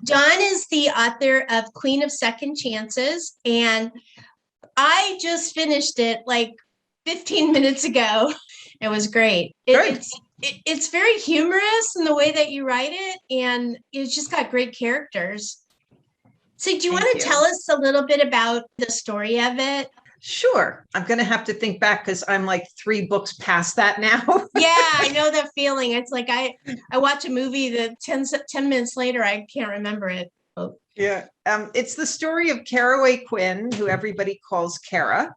John is the author of Queen of Second Chances, and I just finished it like 15 minutes ago. It was great. It's very humorous in the way that you write it, and it's just got great characters. So do you want to tell us a little bit about the story of it? Sure. I'm going to have to think back because I'm like 3 books past that now. Yeah, I know that feeling. It's like I watch a movie that 10 minutes later, I can't remember it. Oh. Yeah. It's the story of Caraway Quinn, who everybody calls Carra.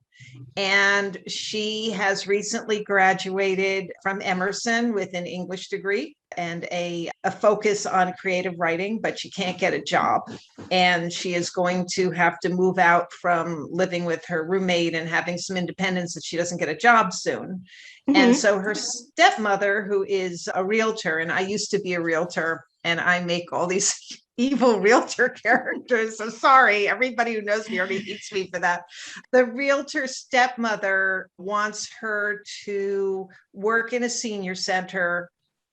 And she has recently graduated from Emerson with an English degree and a focus on creative writing, but she can't get a job. And she is going to have to move out from living with her roommate and having some independence if she doesn't get a job soon. Mm-hmm. And so her stepmother, who is a realtor, and I used to be a realtor, and I make all these evil realtor characters. So sorry, everybody who knows me already hates me for that. The realtor stepmother wants her to work in a senior center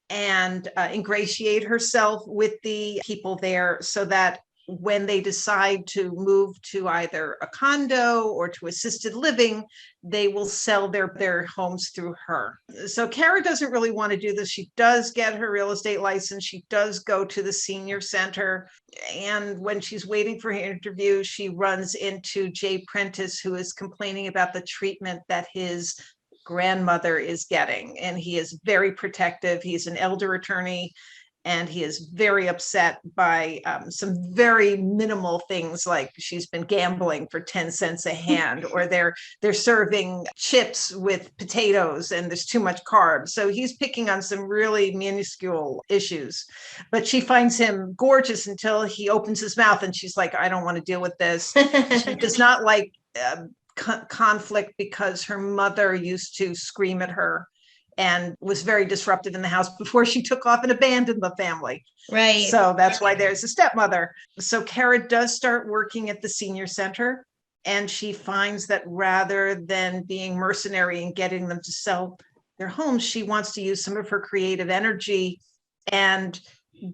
and ingratiate herself with the people there so that when they decide to move to either a condo or to assisted living, they will sell their homes through her. So Carra doesn't really want to do this. She does get her real estate license. She does go to the senior center. And when she's waiting for her interview, she runs into Jay Prentice, who is complaining about the treatment that his grandmother is getting. And he is very protective. He's an elder attorney. And he is very upset by some very minimal things, like she's been gambling for 10 cents a hand, or they're serving chips with potatoes and there's too much carbs. So he's picking on some really minuscule issues. But she finds him gorgeous until he opens his mouth and she's like, I don't want to deal with this. She does not like conflict because her mother used to scream at her and was very disruptive in the house before she took off and abandoned the family. Right. So that's why there's a stepmother. So Carra does start working at the senior center, and she finds that rather than being mercenary and getting them to sell their homes, she wants to use some of her creative energy and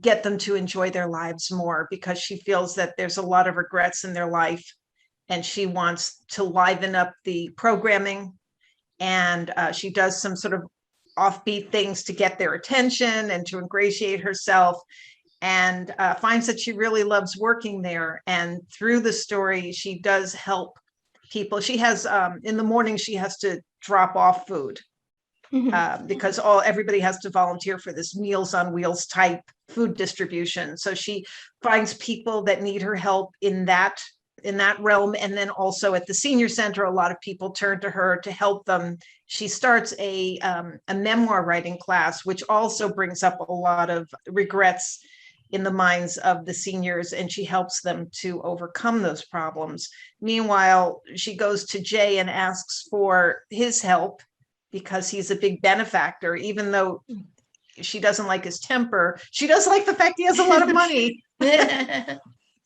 get them to enjoy their lives more, because she feels that there's a lot of regrets in their life, and she wants to liven up the programming. And she does some sort of offbeat things to get their attention and to ingratiate herself, and finds that she really loves working there. And through the story, she does help people. She has in the morning, she has to drop off food because everybody has to volunteer for this Meals on Wheels type food distribution. So she finds people that need her help in that realm. And then also at the senior center, a lot of people turn to her to help them. She starts a memoir writing class, which also brings up a lot of regrets in the minds of the seniors, and she helps them to overcome those problems. Meanwhile, she goes to Jay and asks for his help because he's a big benefactor. Even though she doesn't like his temper, she does like the fact he has a lot of money.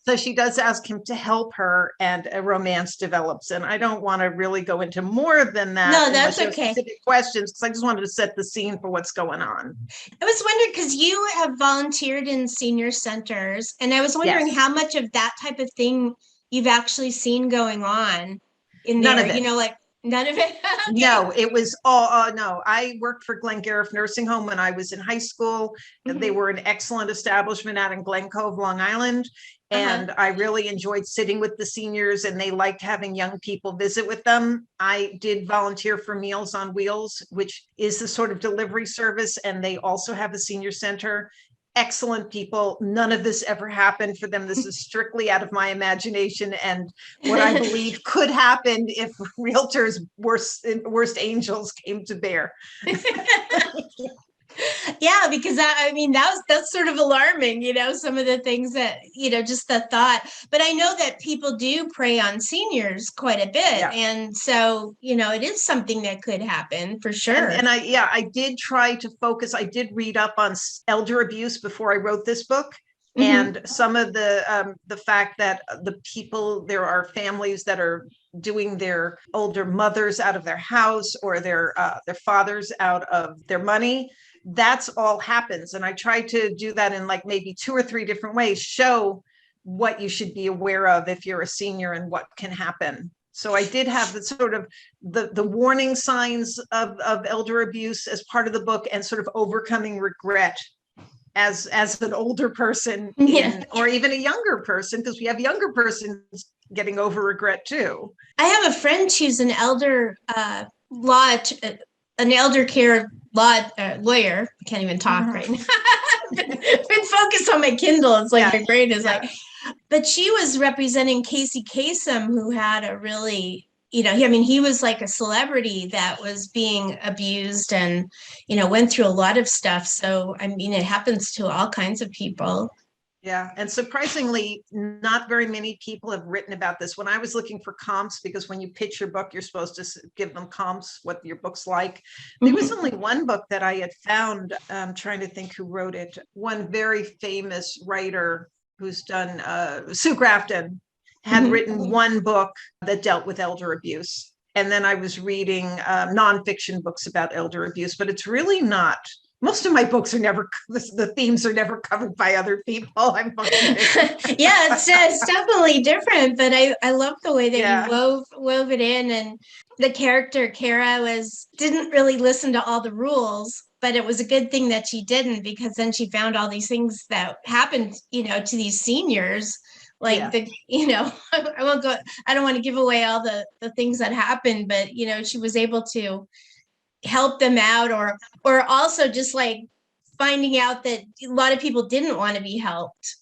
So she does ask him to help her, and a romance develops. And I don't want to really go into more than that. No, that's okay. Specific questions, because I just wanted to set the scene for what's going on. I was wondering, because you have volunteered in senior centers, and I was wondering how much of that type of thing you've actually seen going on in there. None of it. None of it? Okay. No, it was all, no. I worked for Glen Gariff Nursing Home when I was in high school. Mm-hmm. They were an excellent establishment out in Glen Cove, Long Island. And I really enjoyed sitting with the seniors, and they liked having young people visit with them. I did volunteer for Meals on Wheels, which is the sort of delivery service. And they also have a senior center. Excellent people. None of this ever happened for them. This is strictly out of my imagination and what I believe could happen if realtors' worst angels came to bear. Yeah, because that's sort of alarming, some of the things that, just the thought. But I know that people do prey on seniors quite a bit. Yeah. And so, it is something that could happen for sure. And I did try to focus. I did read up on elder abuse before I wrote this book. Mm-hmm. And some of the fact that there are families that are doing their older mothers out of their house, or their fathers out of their money. that's all happens. And I try to do that in like maybe 2 or 3 different ways, show what you should be aware of if you're a senior and what can happen. So I did have the sort of the warning signs of elder abuse as part of the book, and sort of overcoming regret as an older person or even a younger person, because we have younger persons getting over regret too. I have a friend who's an elder an elder care lawyer. I can't even talk right now. Been focused on my Kindle. It's like my brain is like, but she was representing Casey Kasem, who had a really, he was like a celebrity that was being abused and, went through a lot of stuff. So, it happens to all kinds of people. Yeah. And surprisingly, not very many people have written about this. When I was looking for comps, because when you pitch your book, you're supposed to give them comps, what your book's like. There was only one book that I had found. I'm trying to think who wrote it. One very famous writer who's done, Sue Grafton, had written one book that dealt with elder abuse. And then I was reading nonfiction books about elder abuse, but it's really not. Most of my books are never, the themes are never covered by other people. Yeah, it's definitely different, but I love the way that you wove it in. And the character Carra didn't really listen to all the rules, but it was a good thing that she didn't, because then she found all these things that happened, to these seniors. Like I won't go, I don't want to give away all the things that happened, but she was able to help them out, or also just like finding out that a lot of people didn't want to be helped.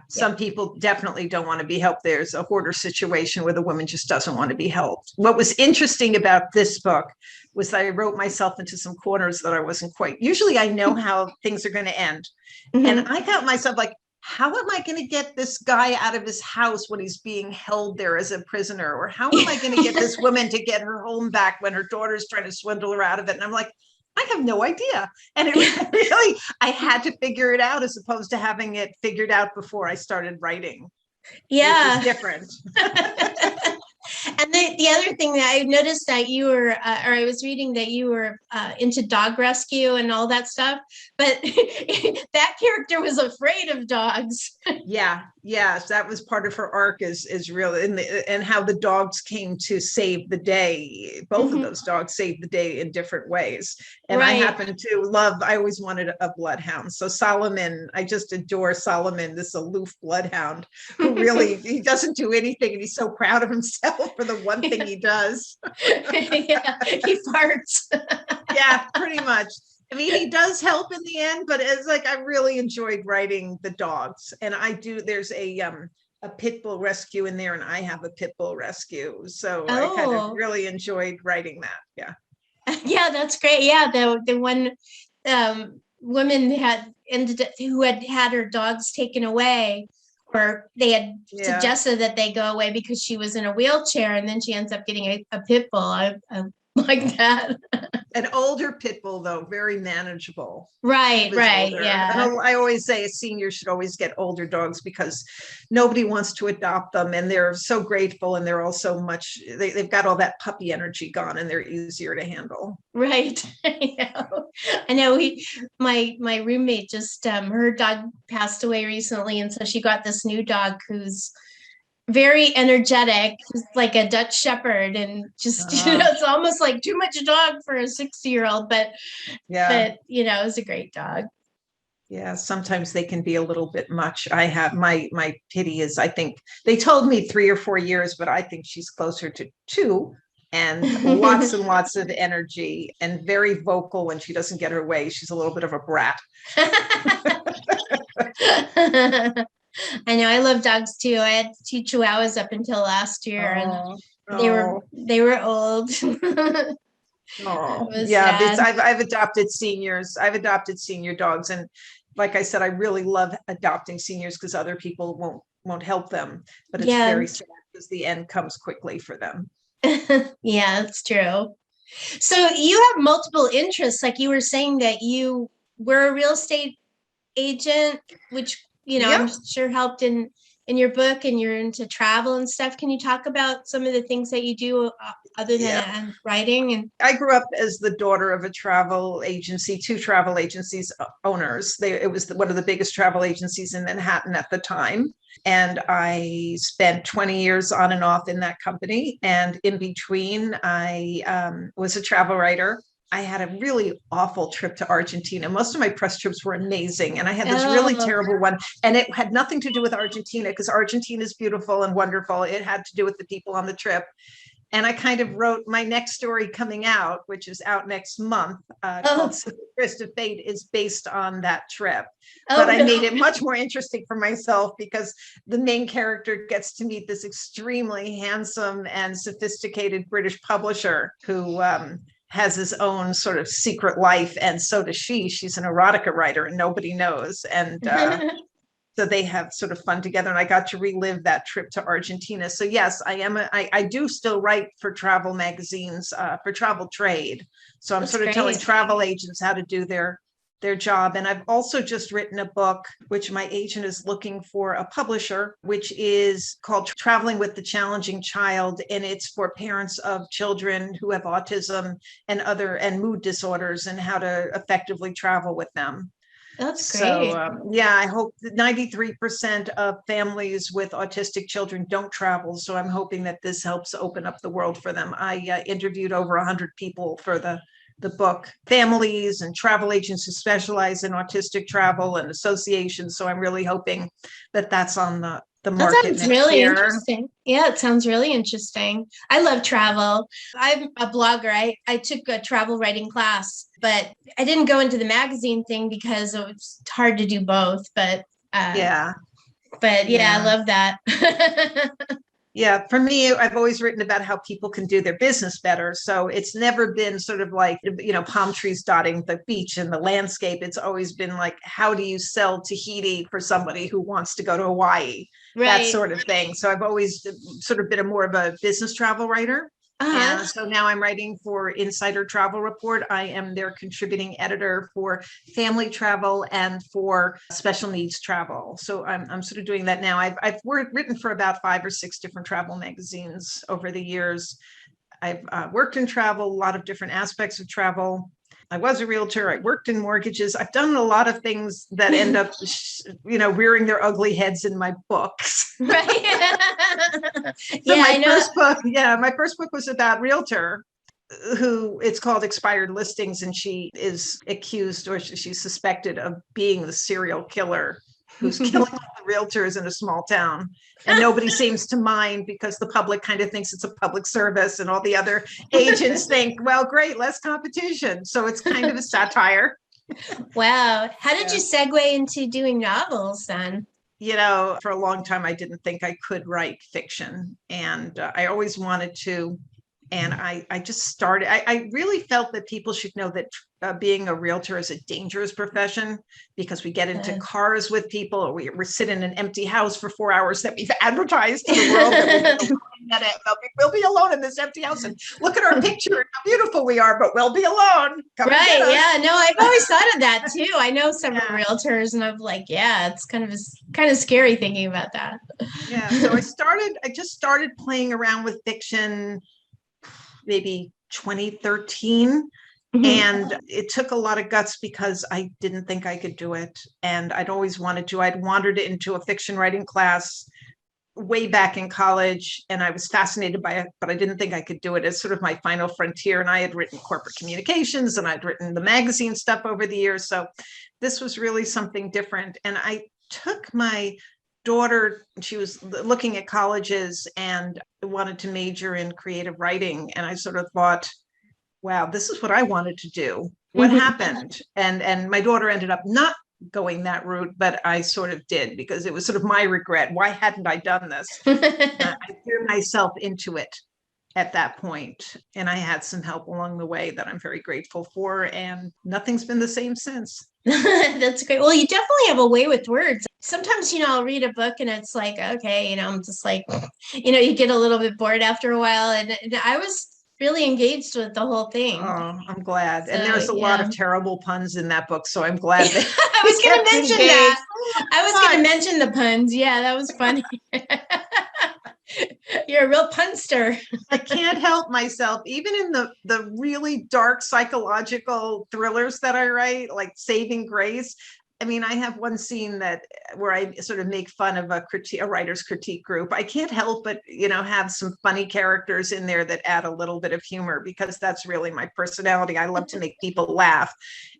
Some people definitely don't want to be helped. There's a hoarder situation where the woman just doesn't want to be helped. What was interesting about this book was that I wrote myself into some corners that I wasn't quite. Usually I know how things are going to end. And I got myself like, how am I going to get this guy out of his house when he's being held there as a prisoner? Or how am I going to get this woman to get her home back when her daughter's trying to swindle her out of it? And I'm like, I have no idea. And it really, I had to figure it out, as opposed to having it figured out before I started writing. Yeah. Which is different. And the other thing that I noticed that you were, or I was reading that you were into dog rescue and all that stuff, but that character was afraid of dogs. Yes, that was part of her arc is real, and how the dogs came to save the day. Both of those dogs saved the day in different ways. And I happen to I always wanted a bloodhound. So Solomon, I just adore Solomon, this aloof bloodhound who really, he doesn't do anything, and he's so proud of himself for the one thing he does. He farts. Yeah, pretty much. I mean, he does help in the end, but it's like, I really enjoyed writing the dogs. And there's a pit bull rescue in there, and I have a pit bull rescue. So I kind of really enjoyed writing that. Yeah. Yeah, that's great. Yeah. The one woman who had her dogs taken away, or they had suggested that they go away because she was in a wheelchair, and then she ends up getting a pit bull. I like that. An older pit bull, though, very manageable. Right. Older. Yeah. And I always say a senior should always get older dogs, because nobody wants to adopt them, and they're so grateful, and they're also they've got all that puppy energy gone, and they're easier to handle. Right. I know. My roommate just her dog passed away recently, and so she got this new dog who's very energetic, like a Dutch Shepherd, and just it's almost like too much dog for a 60-year-old, but it was a great dog. Yeah, sometimes they can be a little bit much. I have my pity is, I think they told me 3 or 4 years, but I think she's closer to 2, and lots and lots of energy, and very vocal when she doesn't get her way. She's a little bit of a brat. I know. I love dogs too. I had 2 Chihuahuas up until last year, and they were old. I've adopted seniors. I've adopted senior dogs, and like I said, I really love adopting seniors because other people won't help them. But it's very sad because the end comes quickly for them. Yeah, it's true. So you have multiple interests. Like you were saying that you were a real estate agent, which I'm sure helped in in your book and you're into travel and stuff. Can you talk about some of the things that you do other than writing? And I grew up as the daughter of a travel agency, two travel agencies owners. It was one of the biggest travel agencies in Manhattan at the time. And I spent 20 years on and off in that company. And in between, I was a travel writer. I had a really awful trip to Argentina. Most of my press trips were amazing. And I had this really terrible one. And it had nothing to do with Argentina, because Argentina is beautiful and wonderful. It had to do with the people on the trip. And I kind of wrote my next story coming out, which is out next month, called Twist of Fate, is based on that trip. But I made it much more interesting for myself, because the main character gets to meet this extremely handsome and sophisticated British publisher who has his own sort of secret life. And so does she. She's an erotica writer and nobody knows. And so they have sort of fun together, and I got to relive that trip to Argentina. So yes, I do still write for travel magazines, for travel trade. So I'm sort of telling travel agents how to do their job. And I've also just written a book, which my agent is looking for a publisher, which is called Traveling with the Challenging Child. And it's for parents of children who have autism and mood disorders, and how to effectively travel with them. That's great. So I hope that 93% of families with autistic children don't travel. So I'm hoping that this helps open up the world for them. I interviewed over 100 people for the book, families and travel agents who specialize in autistic travel and associations. So I'm really hoping that that's on the market. That sounds really interesting. Yeah, it sounds really interesting. I love travel. I'm a blogger. I took a travel writing class, but I didn't go into the magazine thing because it's hard to do both. But I love that. Yeah, for me, I've always written about how people can do their business better. So it's never been sort of like, palm trees dotting the beach and the landscape. It's always been like, how do you sell Tahiti for somebody who wants to go to Hawaii? Right. That sort of thing. So I've always sort of been more of a business travel writer. And so now I'm writing for Insider Travel Report. I am their contributing editor for family travel and for special needs travel. So I'm sort of doing that now. I've written for about 5 or 6 different travel magazines over the years. I've worked in travel, a lot of different aspects of travel. I was a realtor. I worked in mortgages. I've done a lot of things that end up, rearing their ugly heads in my books. Right. So my first book was about realtor, who it's called Expired Listings, and she is accused, or she's suspected of being the serial killer who's killing all the realtors in a small town. And nobody seems to mind, because the public kind of thinks it's a public service, and all the other agents think, well, great, less competition. So it's kind of a satire. Wow. How did you segue into doing novels then? For a long time, I didn't think I could write fiction, and I always wanted to. And I just started. I really felt that people should know that being a realtor is a dangerous profession, because we get into cars with people, or we sit in an empty house for 4 hours that we've advertised to the world that we'll be alone in this empty house, and look at our picture and how beautiful we are, but we'll be alone. Right. Yeah. No, I've always thought of that too. I know several realtors, and I'm like, it's kind of scary thinking about that. Yeah. So I just started playing around with fiction maybe 2013. And it took a lot of guts, because I didn't think I could do it. And I'd always wanted to. I'd wandered into a fiction writing class way back in college, and I was fascinated by it, but I didn't think I could do it as sort of my final frontier. And I had written corporate communications, and I'd written the magazine stuff over the years. So this was really something different. And I took my daughter, she was looking at colleges and wanted to major in creative writing. And I sort of thought, wow, this is what I wanted to do. What happened? And my daughter ended up not going that route, but I sort of did, because it was sort of my regret. Why hadn't I done this? I threw myself into it at that point. And I had some help along the way that I'm very grateful for. And nothing's been the same since. That's great. Well, you definitely have a way with words. Sometimes, I'll read a book and it's like, okay, I'm just like, you get a little bit bored after a while. And I was really engaged with the whole thing. Oh, I'm glad. So, And there's a lot of yeah. terrible puns in that book, so I'm glad that I you was going to kept mention engaged. that. I was going to mention the puns. Yeah, that was funny. You're a real punster. I can't help myself, even in the really dark psychological thrillers that I write, like Saving Grace. I mean, I have one scene where I sort of make fun of a writer's critique group. I can't help but, have some funny characters in there that add a little bit of humor, because that's really my personality. I love to make people laugh.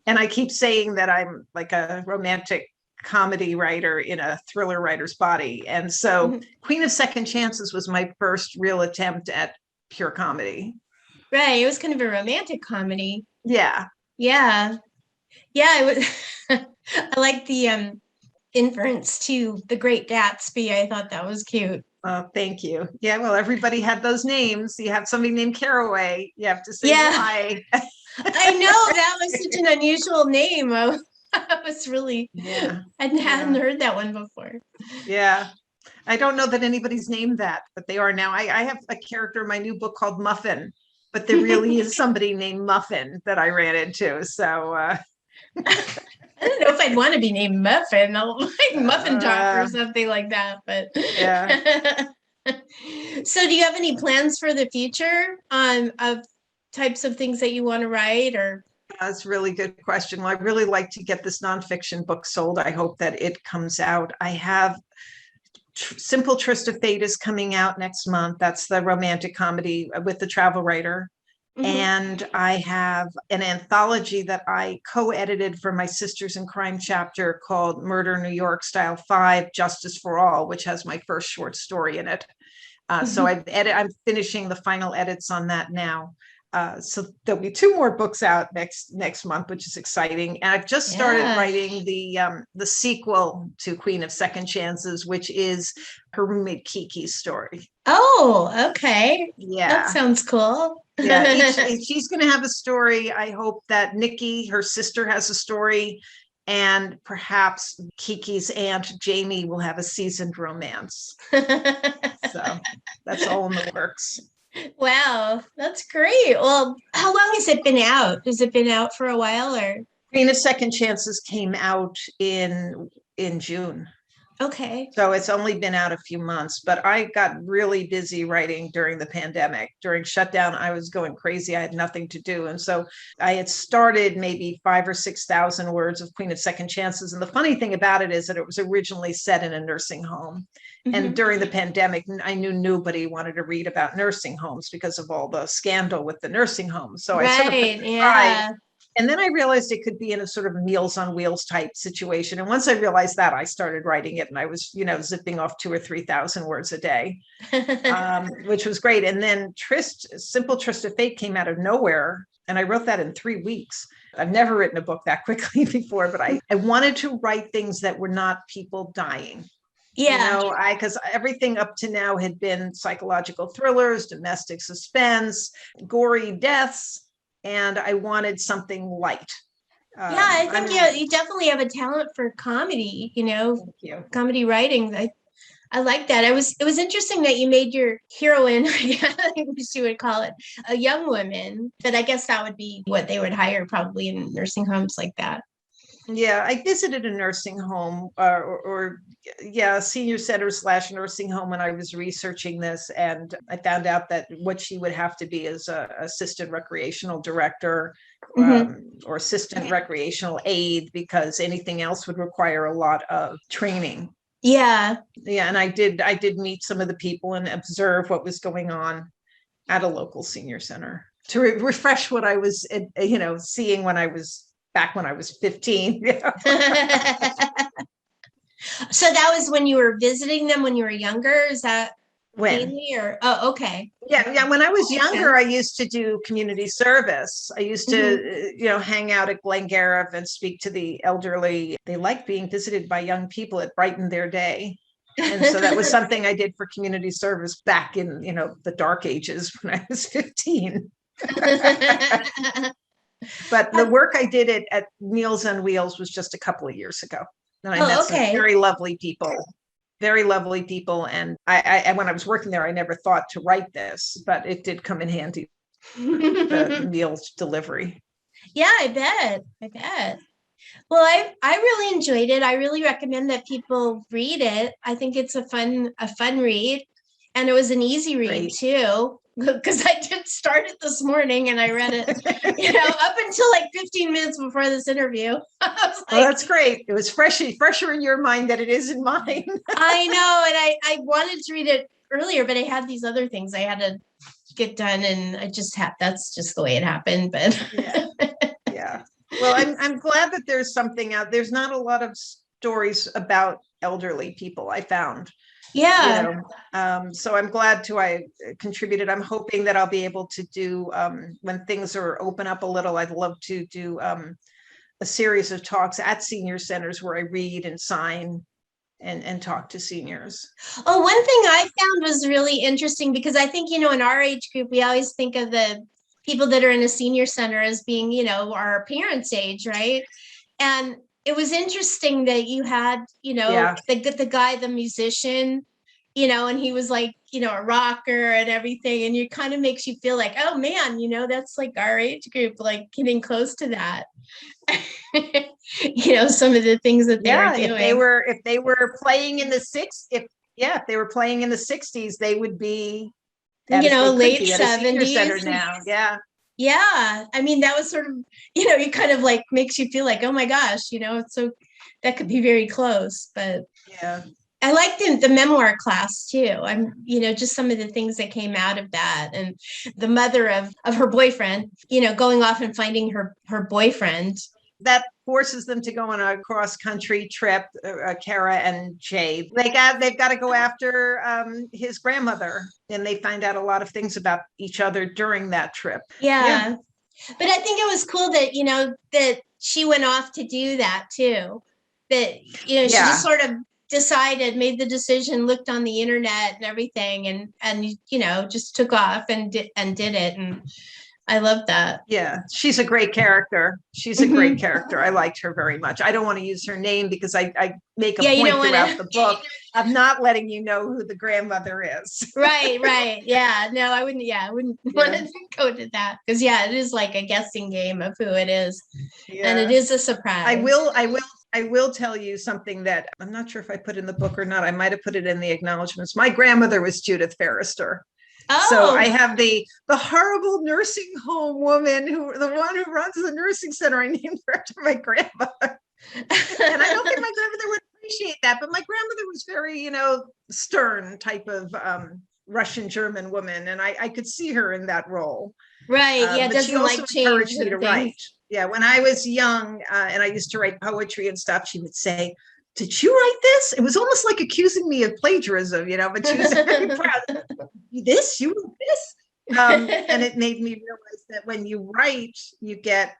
And I keep saying that I'm like a romantic comedy writer in a thriller writer's body. And so Queen of Second Chances was my first real attempt at pure comedy. Right. It was kind of a romantic comedy. Yeah. Yeah. Yeah. It was. I like the inference to The Great Gatsby. I thought that was cute. Oh, thank you. Yeah, well, everybody had those names. You have somebody named Caraway. You have to say why. I know, that was such an unusual name. I was really, I hadn't heard that one before. Yeah. I don't know that anybody's named that, but they are now. I have a character in my new book called Muffin, but there really is somebody named Muffin that I ran into. So I don't know if I'd want to be named Muffin, like Muffin Top or something like that. But yeah. So do you have any plans for the future of types of things that you want to write? Or that's a really good question. Well, I really like to get this nonfiction book sold. I hope that it comes out. I have Simple Tryst of Fate is coming out next month. That's the romantic comedy with the travel writer. And I have an anthology that I co-edited for my Sisters in Crime chapter called Murder New York Style 5, Justice for All, which has my first short story in it. So I'm finishing the final edits on that now. So there'll be 2 more books out next month, which is exciting. And I've just started writing the sequel to Queen of Second Chances, which is her roommate Kiki's story. Oh, okay. Yeah. That sounds cool. Yeah, she's going to have a story. I hope that Nikki, her sister, has a story, and perhaps Kiki's aunt Jamie will have a seasoned romance. So that's all in the works. Wow, that's great. Well, how long has it been out? Has it been out for a while, or? Queen of Second Chances came out in June. Okay. So it's only been out a few months, but I got really busy writing during the pandemic. During shutdown, I was going crazy. I had nothing to do. And so I had started maybe 5,000 or 6,000 words of Queen of Second Chances. And the funny thing about it is that it was originally set in a nursing home. And during the pandemic, I knew nobody wanted to read about nursing homes because of all the scandal with the nursing homes. So I sort of put it aside. And then I realized it could be in a sort of Meals on Wheels type situation. And once I realized that, I started writing it, and I was, zipping off 2,000 or 3,000 words a day, which was great. And then Simple Tryst of Fate came out of nowhere. And I wrote that in 3 weeks. I've never written a book that quickly before, but I wanted to write things that were not people dying. Yeah. Because everything up to now had been psychological thrillers, domestic suspense, gory deaths. And I wanted something light. Yeah, I think you definitely have a talent for comedy, comedy writing. I like that. It was interesting that you made your heroine, I guess you would call it, a young woman, but I guess that would be what they would hire probably in nursing homes like that. Yeah, I visited a nursing home senior center / nursing home when I was researching this. And I found out that what she would have to be is a assistant recreational director or assistant recreational aide, because anything else would require a lot of training. Yeah. Yeah. And I did meet some of the people and observe what was going on at a local senior center to refresh what I was, seeing when I was 15. So that was when you were visiting them when you were younger? Is that mainly, or? Oh, okay. Yeah. When I was younger, I used to do community service. I used to, hang out at Glengarriff and speak to the elderly. They liked being visited by young people. It brightened their day. And so that was something I did for community service back in, the dark ages when I was 15. But the work I did at Meals on Wheels was just a couple of years ago. And I met some very lovely people. And I when I was working there, I never thought to write this, but it did come in handy the meal delivery. Yeah, I bet. I bet. Well, I really enjoyed it. I really recommend that people read it. I think it's a fun read, and it was an easy read too. Because I did start it this morning and I read it, up until like 15 minutes before this interview. I was like, well, that's great. It was fresher in your mind than it is in mine. I know, and I wanted to read it earlier, but I had these other things I had to get done, and that's just the way it happened. But yeah. Well, I'm glad that there's something out. There's not a lot of stories about elderly people, I found. Yeah. So I'm glad I contributed. I'm hoping that I'll be able to do, when things are open up a little, I'd love to do a series of talks at senior centers where I read and sign and talk to seniors. Oh, one thing I found was really interesting, because I think, in our age group, we always think of the people that are in a senior center as being, our parents' age, right? And it was interesting that you had, the guy, the musician, and he was like, a rocker and everything. And it kind of makes you feel like, oh man, that's like our age group, like getting close to that. Some of the things that they were doing. If they were playing in the if they were playing in the 60s, they would be, late 70s now. Yeah. Yeah. I mean, that was sort of, it kind of like makes you feel like, oh my gosh, so that could be very close. But yeah, I liked the memoir class too. I'm, just some of the things that came out of that, and the mother of her boyfriend, going off and finding her boyfriend. That forces them to go on a cross-country trip, Carra and Jay. They've got to go after his grandmother, and they find out a lot of things about each other during that trip. Yeah. But I think it was cool that, that she went off to do that too. That, she just sort of made the decision, looked on the internet and everything, and just took off and did it. And I love that. Yeah, she's a great character. She's a great character. I liked her very much. I don't want to use her name because I make a point throughout the book of not letting you know who the grandmother is. Right. Yeah. No, I wouldn't. Yeah, I wouldn't want to go to that, because it is like a guessing game of who it is, and it is a surprise. I will tell you something that I'm not sure if I put in the book or not. I might have put it in the acknowledgments. My grandmother was Judith Ferrister. Oh. So I have the horrible nursing home woman the one who runs the nursing center. I named her after my grandmother. And I don't think my grandmother would appreciate that, but my grandmother was very, stern type of Russian German woman. And I could see her in that role. Right. Yeah. But she also encouraged me to write. Yeah. When I was young and I used to write poetry and stuff, she would say, "Did you write this?" It was almost like accusing me of plagiarism, but she was very proud. You wrote this? And it made me realize that when you write, you get,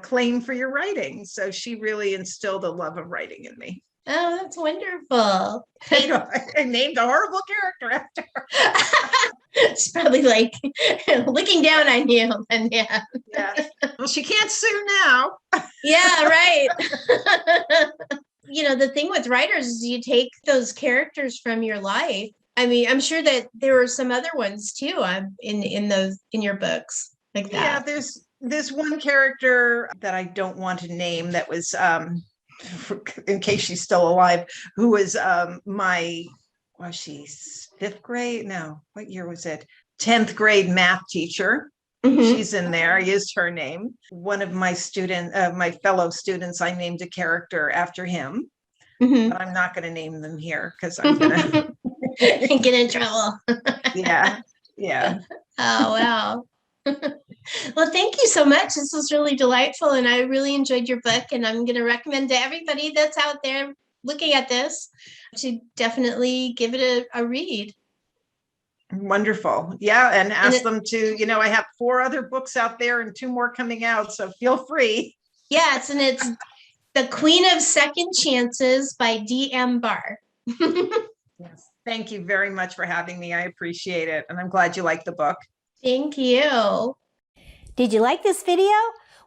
claim for your writing. So she really instilled a love of writing in me. Oh, that's wonderful. I named a horrible character after her. It's probably like looking down on you. And yeah. Well, she can't sue now. Yeah, right. The thing with writers is you take those characters from your life. I mean, I'm sure that there were some other ones too in your books like that. Yeah, there's one character that I don't want to name that was in case she's still alive, who was was she 5th grade? No, what year was it? 10th grade math teacher. She's in there. I used her name. One of my my fellow students, I named a character after him. But I'm not going to name them here because I'm going to get in trouble. Yeah. Oh, wow. Well, thank you so much. This was really delightful, and I really enjoyed your book, and I'm going to recommend to everybody that's out there looking at this to definitely give it a read. Wonderful. Yeah. And ask them to, I have 4 other books out there and 2 more coming out. So feel free. Yes. And it's The Queen of Second Chances by D.M Barr. Yes. Thank you very much for having me. I appreciate it. And I'm glad you liked the book. Thank you. Did you like this video?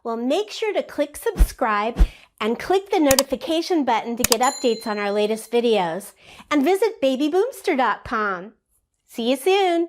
Well, make sure to click subscribe and click the notification button to get updates on our latest videos. And visit babyboomster.com. See you soon.